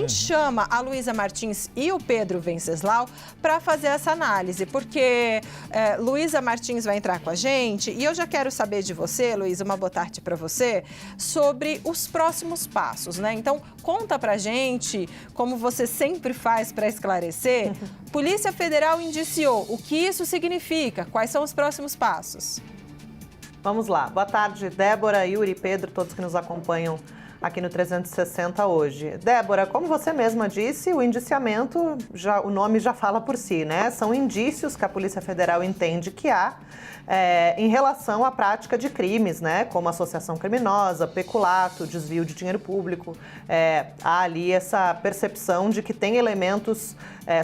gente chama a Luísa Martins e o Pedro Venceslau para fazer essa análise, porque Luísa Martins vai entrar com a gente e eu já quero saber de você, Luísa, uma boa tarde para você, sobre os próximos passos, né? Então, conta pra gente, como você sempre faz para esclarecer, Polícia Federal indiciou, o que isso significa? Quais são os próximos passos? Vamos lá. Boa tarde, Débora, Yuri, Pedro, todos que nos acompanham aqui no 360 hoje. Débora, como você mesma disse, o indiciamento, o nome já fala por si, né? São indícios que a Polícia Federal entende que há em relação à prática de crimes, né? Como associação criminosa, peculato, desvio de dinheiro público. Há ali essa percepção de que tem elementos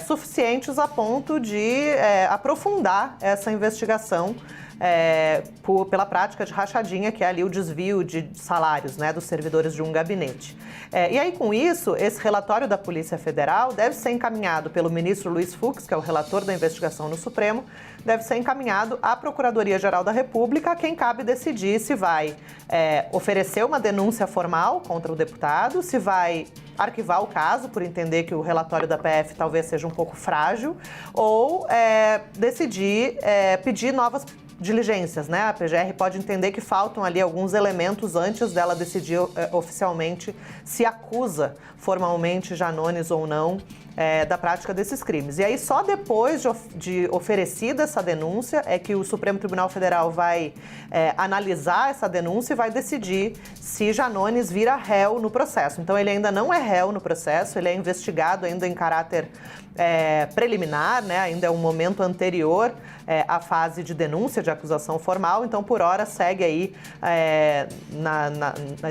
suficientes a ponto de aprofundar essa investigação pela prática de rachadinha, que é ali o desvio de salários, né, dos servidores de um gabinete. E aí, com isso, esse relatório da Polícia Federal deve ser encaminhado pelo ministro Luiz Fux, que é o relator da investigação no Supremo, deve ser encaminhado à Procuradoria-Geral da República, a quem cabe decidir se vai oferecer uma denúncia formal contra o deputado, se vai arquivar o caso, por entender que o relatório da PF talvez seja um pouco frágil, ou decidir pedir novas diligências, né? A PGR pode entender que faltam ali alguns elementos antes dela decidir oficialmente se acusa formalmente Janones ou não da prática desses crimes. E aí só depois de oferecida essa denúncia é que o Supremo Tribunal Federal vai analisar essa denúncia e vai decidir se Janones vira réu no processo. Então ele ainda não é réu no processo, ele é investigado ainda em caráter preliminar, né? Ainda é um momento anterior à fase de denúncia, de acusação formal. Então, por hora, segue aí,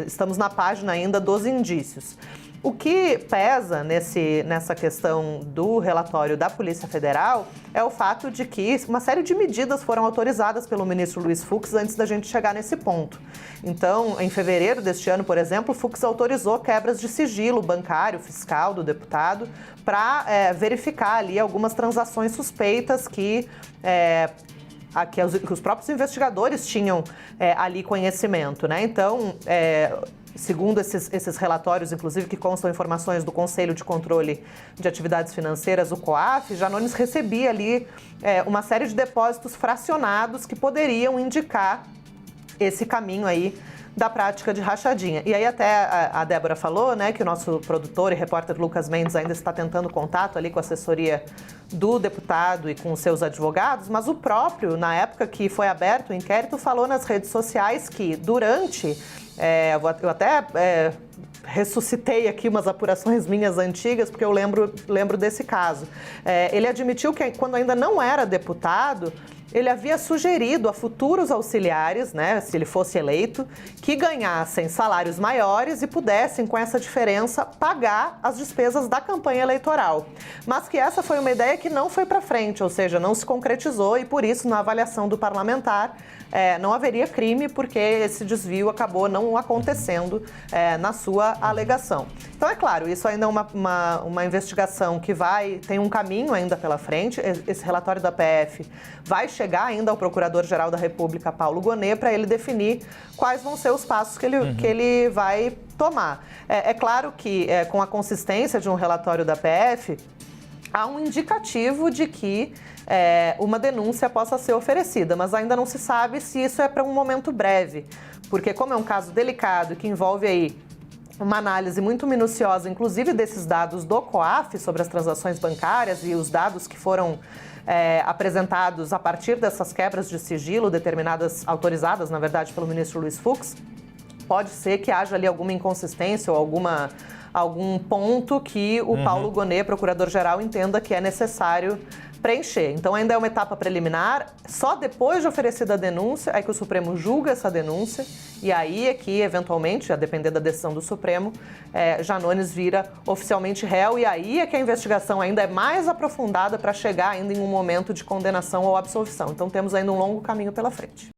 estamos na página ainda dos indícios. O que pesa nessa questão do relatório da Polícia Federal é o fato de que uma série de medidas foram autorizadas pelo ministro Luiz Fux antes da gente chegar nesse ponto. Então, em fevereiro deste ano, por exemplo, Fux autorizou quebras de sigilo bancário, fiscal do deputado para verificar ali algumas transações suspeitas que os próprios investigadores tinham ali conhecimento, né? Então, segundo esses relatórios, inclusive, que constam informações do Conselho de Controle de Atividades Financeiras, o COAF, Janones recebia ali uma série de depósitos fracionados que poderiam indicar esse caminho aí da prática de rachadinha. E aí até a Débora falou, né, que o nosso produtor e repórter Lucas Mendes ainda está tentando contato ali com a assessoria do deputado e com os seus advogados, mas o próprio, na época que foi aberto o inquérito, falou nas redes sociais que durante... eu até ressuscitei aqui umas apurações minhas antigas, porque eu lembro desse caso. Ele admitiu que quando ainda não era deputado, ele havia sugerido a futuros auxiliares, né, se ele fosse eleito, que ganhassem salários maiores e pudessem, com essa diferença, pagar as despesas da campanha eleitoral. Mas que essa foi uma ideia que não foi para frente, ou seja, não se concretizou e, por isso, na avaliação do parlamentar, não haveria crime, porque esse desvio acabou não acontecendo na sua alegação. Então, é claro, isso ainda é uma investigação que tem um caminho ainda pela frente. Esse relatório da PF vai chegar ainda ao Procurador-Geral da República, Paulo Gonet, para ele definir quais vão ser os passos que ele vai tomar. É claro que, com a consistência de um relatório da PF, há um indicativo de que uma denúncia possa ser oferecida, mas ainda não se sabe se isso é para um momento breve, porque como é um caso delicado que envolve aí uma análise muito minuciosa, inclusive desses dados do COAF sobre as transações bancárias e os dados que foram apresentados a partir dessas quebras de sigilo autorizadas, na verdade, pelo ministro Luiz Fux, pode ser que haja ali alguma inconsistência ou algum ponto que o Paulo Gonet, procurador-geral, entenda que é necessário preencher. Então, ainda é uma etapa preliminar. Só depois de oferecida a denúncia é que o Supremo julga essa denúncia e aí é que, eventualmente, a depender da decisão do Supremo, Janones vira oficialmente réu e aí é que a investigação ainda é mais aprofundada para chegar ainda em um momento de condenação ou absolvição. Então, temos ainda um longo caminho pela frente.